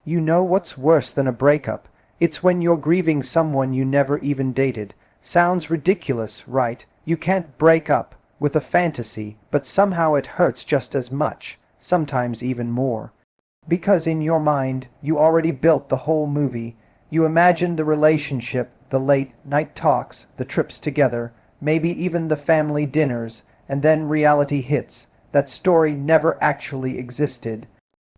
You know what's worse than a breakup? It's when you're grieving someone you never even dated. Sounds ridiculous, right? You can't break up with a fantasy, but somehow it hurts just as much, sometimes even more. Because in your mind, you already built the whole movie. You imagined the relationship, the late night talks, the trips together, maybe even the family dinners, and then reality hits. That story never actually existed.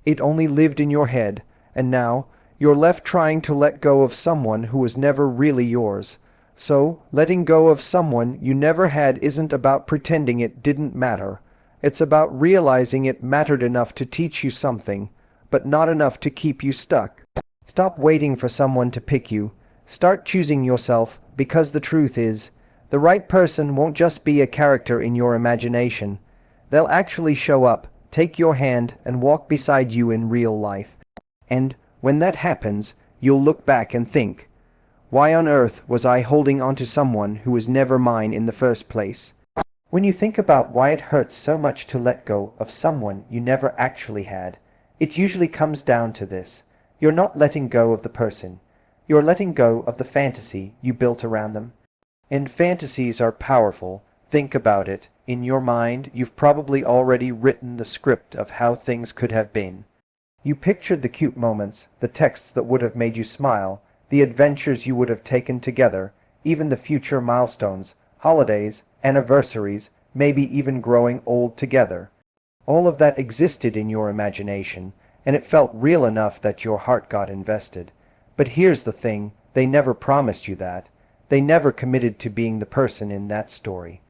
It only lived in your head, and now you're left trying to let go of someone who was never really yours. So, letting go of someone you never had isn't about pretending it didn't matter. It's about realizing it mattered enough to teach you something, but not enough to keep you stuck. Stop waiting for someone to pick you. Start choosing yourself, because the truth is, the right person won't just be a character in your imagination. They'll actually show up, take your hand, and walk beside you in real life. And when that happens, you'll look back and think, why on earth was I holding on to someone who was never mine in the first place? When you think about why it hurts so much to let go of someone you never actually had, it usually comes down to this. You're not letting go of the person. You're letting go of the fantasy you built around them. And fantasies are powerful. Think about it. In your mind, you've probably already written the script of how things could have been. You pictured the cute moments, the texts that would have made you smile, the adventures you would have taken together, even the future milestones, holidays, anniversaries, maybe even growing old together. All of that existed in your imagination, and it felt real enough that your heart got invested. But here's the thing, they never promised you that. They never committed to being the person in that story.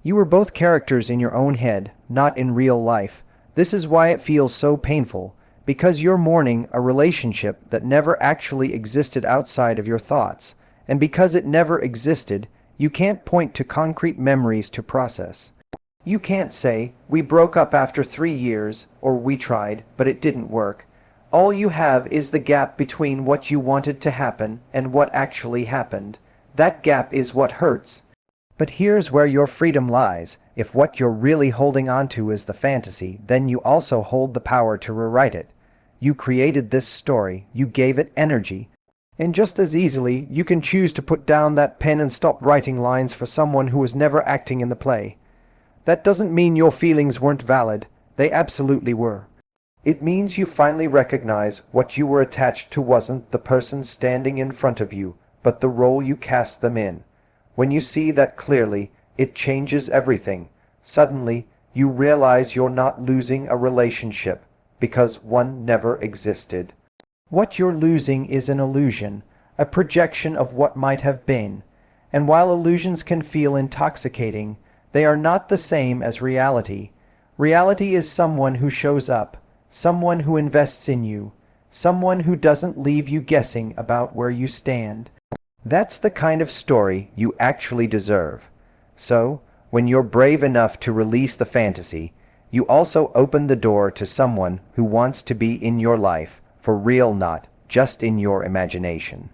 You were both characters in your own head, not in real life. This is why it feels so painful, because you're mourning a relationship that never actually existed outside of your thoughts, and because it never existed, you can't point to concrete memories to process. You can't say, we broke up after 3 years, or we tried, but it didn't work. All you have is the gap between what you wanted to happen and what actually happened. That gap is what hurts. But here's where your freedom lies. If what you're really holding on to is the fantasy, then you also hold the power to rewrite it. You created this story, you gave it energy. And just as easily, you can choose to put down that pen and stop writing lines for someone who was never acting in the play. That doesn't mean your feelings weren't valid. They absolutely were. It means you finally recognize what you were attached to wasn't the person standing in front of you, but the role you cast them in. When you see that clearly, it changes everything. Suddenly, you realize you're not losing a relationship, because one never existed. What you're losing is an illusion, a projection of what might have been. And while illusions can feel intoxicating, they are not the same as reality. Reality is someone who shows up, someone who invests in you, someone who doesn't leave you guessing about where you stand. That's the kind of story you actually deserve. So, when you're brave enough to release the fantasy, you also open the door to someone who wants to be in your life, for real, not just in your imagination.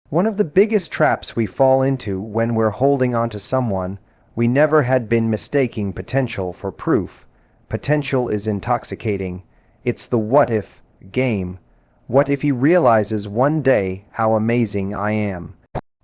One of the biggest traps we fall into when we're holding on to someone we never had been mistaking potential for proof. Potential is intoxicating. It's the what-if game. What if he realizes one day how amazing I am?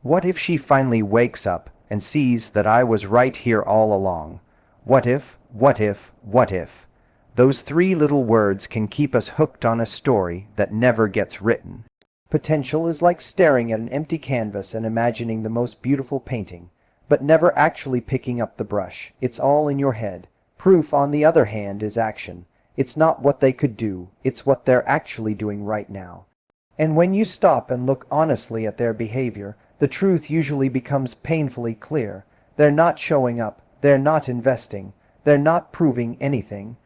What if she finally wakes up and sees that I was right here all along? What if, what if, what if? Those 3 little words can keep us hooked on a story that never gets written. Potential is like staring at an empty canvas and imagining the most beautiful painting, but never actually picking up the brush. It's all in your head. Proof, on the other hand, is action. It's not what they could do, it's what they're actually doing right now. And when you stop and look honestly at their behavior, the truth usually becomes painfully clear. They're not showing up, they're not investing, they're not proving anything.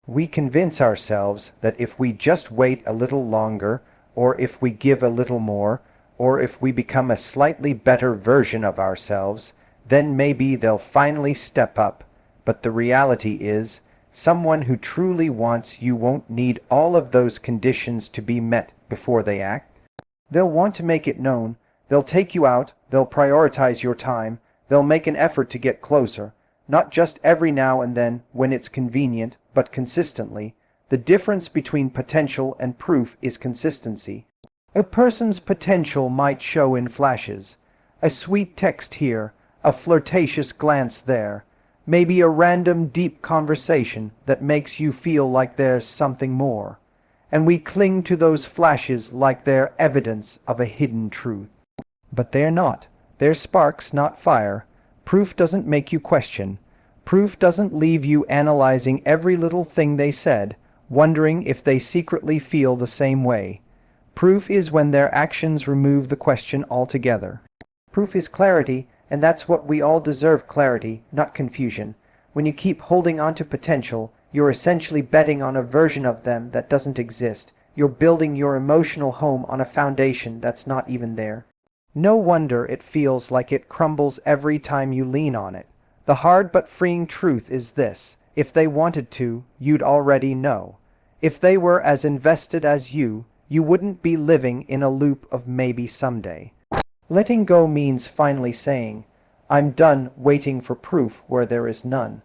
We convince ourselves that if we just wait a little longer, or if we give a little more, or if we become a slightly better version of ourselves, then maybe they'll finally step up. But the reality is, someone who truly wants you won't need all of those conditions to be met before they act. They'll want to make it known. They'll take you out, they'll prioritize your time, they'll make an effort to get closer, not just every now and then when it's convenient, but consistently. The difference between potential and proof is consistency. A person's potential might show in flashes. A sweet text here, a flirtatious glance there, maybe a random deep conversation that makes you feel like there's something more. And we cling to those flashes like they're evidence of a hidden truth. But they're not. They're sparks, not fire. Proof doesn't make you question. Proof doesn't leave you analyzing every little thing they said, wondering if they secretly feel the same way. Proof is when their actions remove the question altogether. Proof is clarity, and that's what we all deserve: clarity, not confusion. When you keep holding on to potential, you're essentially betting on a version of them that doesn't exist. You're building your emotional home on a foundation that's not even there. No wonder it feels like it crumbles every time you lean on it. The hard but freeing truth is this: if they wanted to, you'd already know. If they were as invested as you wouldn't be living in a loop of maybe someday. Letting go means finally saying, I'm done waiting for proof where there is none.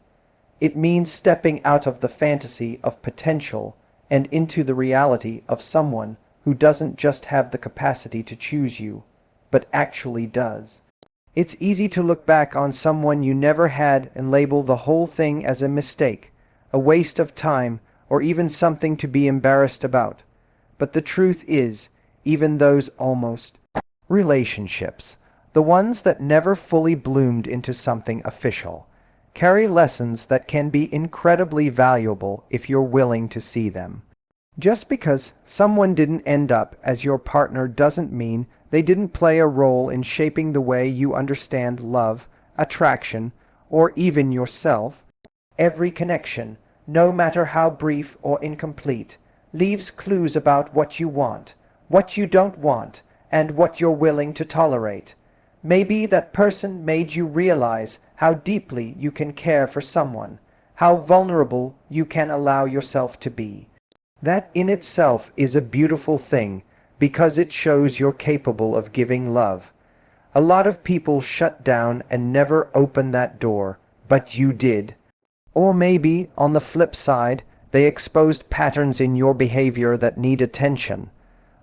It means stepping out of the fantasy of potential and into the reality of someone who doesn't just have the capacity to choose you, but actually does. It's easy to look back on someone you never had and label the whole thing as a mistake, a waste of time, or even something to be embarrassed about. But the truth is, even those almost relationships, the ones that never fully bloomed into something official, carry lessons that can be incredibly valuable if you're willing to see them. Just because someone didn't end up as your partner doesn't mean they didn't play a role in shaping the way you understand love, attraction, or even yourself. Every connection, no matter how brief or incomplete, leaves clues about what you want, what you don't want, and what you're willing to tolerate. Maybe that person made you realize how deeply you can care for someone, how vulnerable you can allow yourself to be. That in itself is a beautiful thing, because it shows you're capable of giving love. A lot of people shut down and never open that door, but you did. Or maybe, on the flip side, they exposed patterns in your behavior that need attention,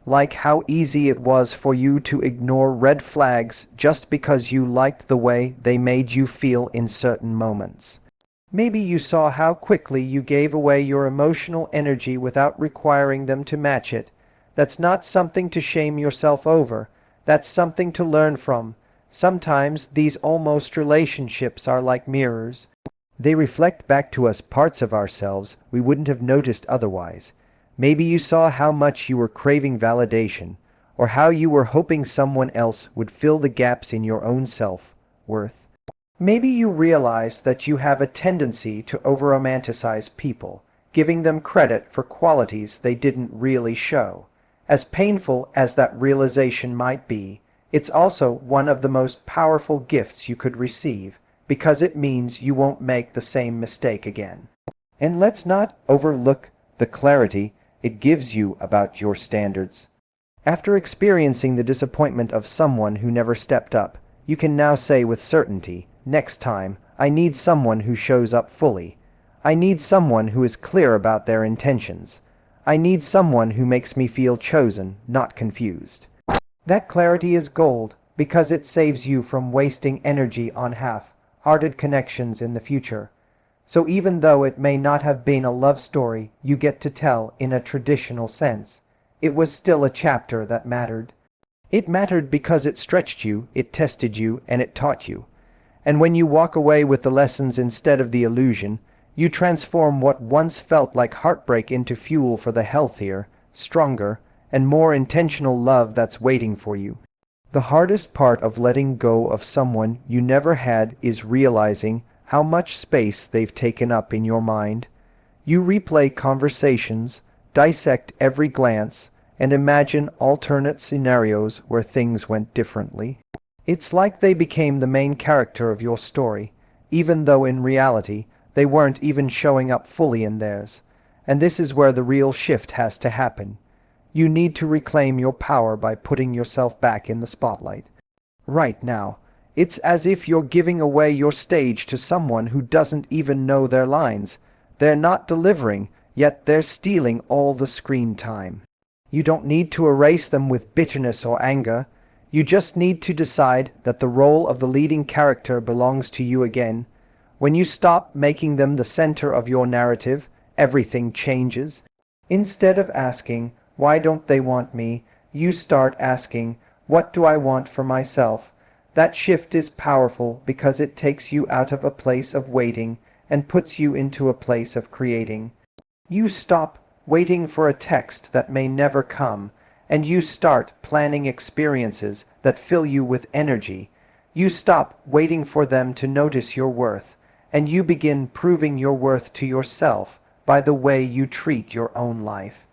like how easy it was for you to ignore red flags just because you liked the way they made you feel in certain moments. Maybe you saw how quickly you gave away your emotional energy without requiring them to match it. That's not something to shame yourself over. That's something to learn from. Sometimes these almost relationships are like mirrors. They reflect back to us parts of ourselves we wouldn't have noticed otherwise. Maybe you saw how much you were craving validation, or how you were hoping someone else would fill the gaps in your own self-worth. Maybe you realized that you have a tendency to over-romanticize people, giving them credit for qualities they didn't really show. As painful as that realization might be, it's also one of the most powerful gifts you could receive, because it means you won't make the same mistake again. And let's not overlook the clarity it gives you about your standards. After experiencing the disappointment of someone who never stepped up, you can now say with certainty, next time, I need someone who shows up fully. I need someone who is clear about their intentions. I need someone who makes me feel chosen, not confused. That clarity is gold, because it saves you from wasting energy on half-hearted connections in the future. So even though it may not have been a love story you get to tell in a traditional sense, it was still a chapter that mattered. It mattered because it stretched you, it tested you, and it taught you. And when you walk away with the lessons instead of the illusion, you transform what once felt like heartbreak into fuel for the healthier, stronger, and more intentional love that's waiting for you. The hardest part of letting go of someone you never had is realizing how much space they've taken up in your mind. You replay conversations, dissect every glance, and imagine alternate scenarios where things went differently. It's like they became the main character of your story, even though in reality they weren't even showing up fully in theirs. And this is where the real shift has to happen. You need to reclaim your power by putting yourself back in the spotlight. Right now, it's as if you're giving away your stage to someone who doesn't even know their lines. They're not delivering, yet they're stealing all the screen time. You don't need to erase them with bitterness or anger. You just need to decide that the role of the leading character belongs to you again. When you stop making them the center of your narrative, everything changes. Instead of asking, "Why don't they want me?" you start asking, "What do I want for myself?" That shift is powerful because it takes you out of a place of waiting and puts you into a place of creating. You stop waiting for a text that may never come, and you start planning experiences that fill you with energy. You stop waiting for them to notice your worth, and you begin proving your worth to yourself by the way you treat your own life.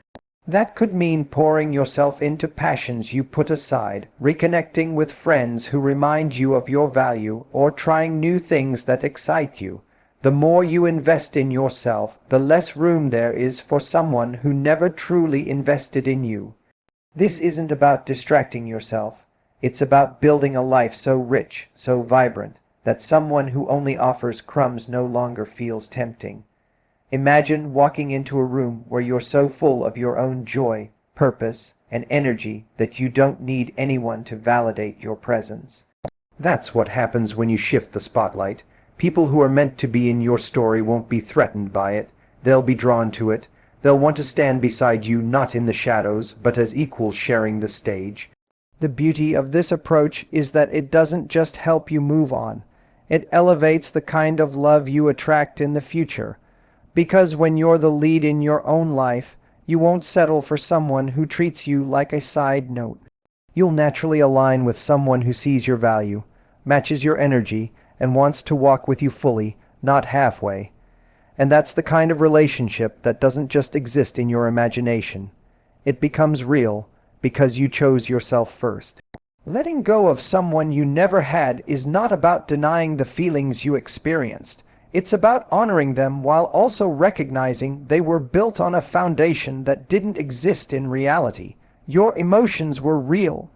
That could mean pouring yourself into passions you put aside, reconnecting with friends who remind you of your value, or trying new things that excite you. The more you invest in yourself, the less room there is for someone who never truly invested in you. This isn't about distracting yourself. It's about building a life so rich, so vibrant, that someone who only offers crumbs no longer feels tempting. Imagine walking into a room where you're so full of your own joy, purpose, and energy that you don't need anyone to validate your presence. That's what happens when you shift the spotlight. People who are meant to be in your story won't be threatened by it. They'll be drawn to it. They'll want to stand beside you, not in the shadows, but as equals sharing the stage. The beauty of this approach is that it doesn't just help you move on. It elevates the kind of love you attract in the future. Because when you're the lead in your own life, you won't settle for someone who treats you like a side note. You'll naturally align with someone who sees your value, matches your energy, and wants to walk with you fully, not halfway. And that's the kind of relationship that doesn't just exist in your imagination. It becomes real because you chose yourself first. Letting go of someone you never had is not about denying the feelings you experienced. It's about honoring them while also recognizing they were built on a foundation that didn't exist in reality. Your emotions were real.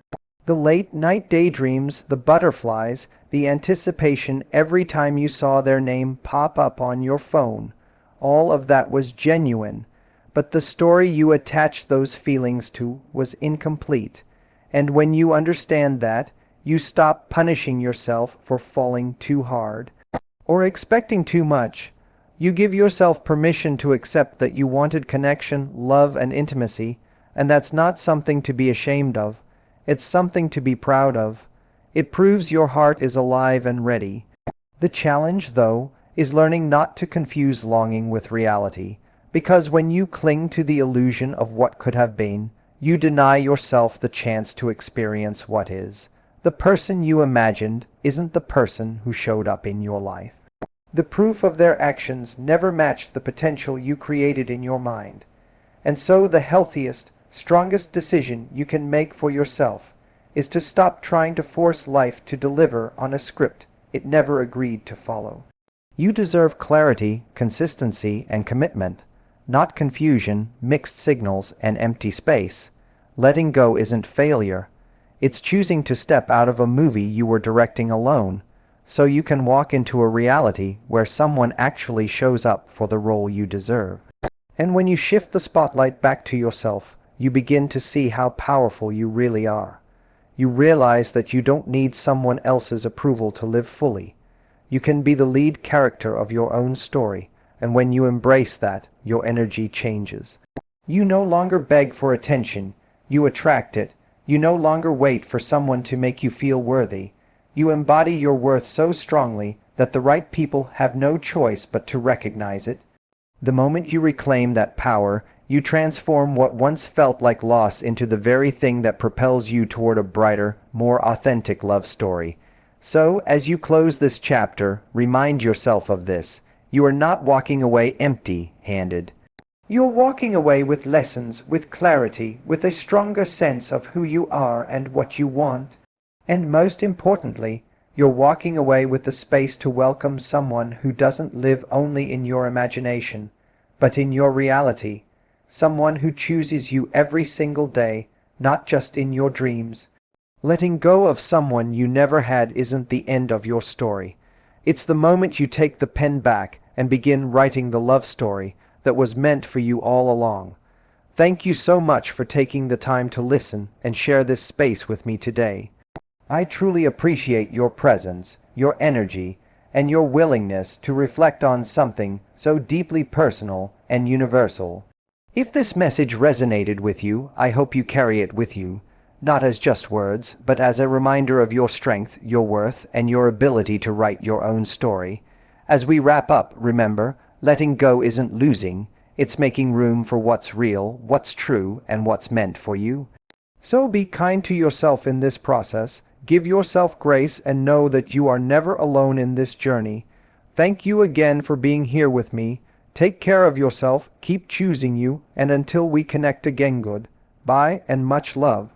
The late-night daydreams, the butterflies, the anticipation every time you saw their name pop up on your phone, all of that was genuine. But the story you attached those feelings to was incomplete. And when you understand that, you stop punishing yourself for falling too hard or expecting too much. You give yourself permission to accept that you wanted connection, love, and intimacy, and that's not something to be ashamed of. It's something to be proud of. It proves your heart is alive and ready. The challenge, though, is learning not to confuse longing with reality, because when you cling to the illusion of what could have been, you deny yourself the chance to experience what is. The person you imagined isn't the person who showed up in your life. The proof of their actions never matched the potential you created in your mind. And so the healthiest, strongest decision you can make for yourself is to stop trying to force life to deliver on a script it never agreed to follow. You deserve clarity, consistency, and commitment, not confusion, mixed signals, and empty space. Letting go isn't failure. It's choosing to step out of a movie you were directing alone, so you can walk into a reality where someone actually shows up for the role you deserve. And when you shift the spotlight back to yourself, you begin to see how powerful you really are. You realize that you don't need someone else's approval to live fully. You can be the lead character of your own story, and when you embrace that, your energy changes. You no longer beg for attention, you attract it. You no longer wait for someone to make you feel worthy. You embody your worth so strongly that the right people have no choice but to recognize it. The moment you reclaim that power, you transform what once felt like loss into the very thing that propels you toward a brighter, more authentic love story. So, as you close this chapter, remind yourself of this. You are not walking away empty-handed. You're walking away with lessons, with clarity, with a stronger sense of who you are and what you want. And most importantly, you're walking away with the space to welcome someone who doesn't live only in your imagination, but in your reality. Someone who chooses you every single day, not just in your dreams. Letting go of someone you never had isn't the end of your story. It's the moment you take the pen back and begin writing the love story that was meant for you all along. Thank you so much for taking the time to listen and share this space with me today. I truly appreciate your presence, your energy, and your willingness to reflect on something so deeply personal and universal. If this message resonated with you, I hope you carry it with you, not as just words, but as a reminder of your strength, your worth, and your ability to write your own story. As we wrap up, remember, letting go isn't losing, it's making room for what's real, what's true, and what's meant for you. So be kind to yourself in this process, give yourself grace, and know that you are never alone in this journey. Thank you again for being here with me. Take care of yourself, keep choosing you, and until we connect again, good. Bye and much love.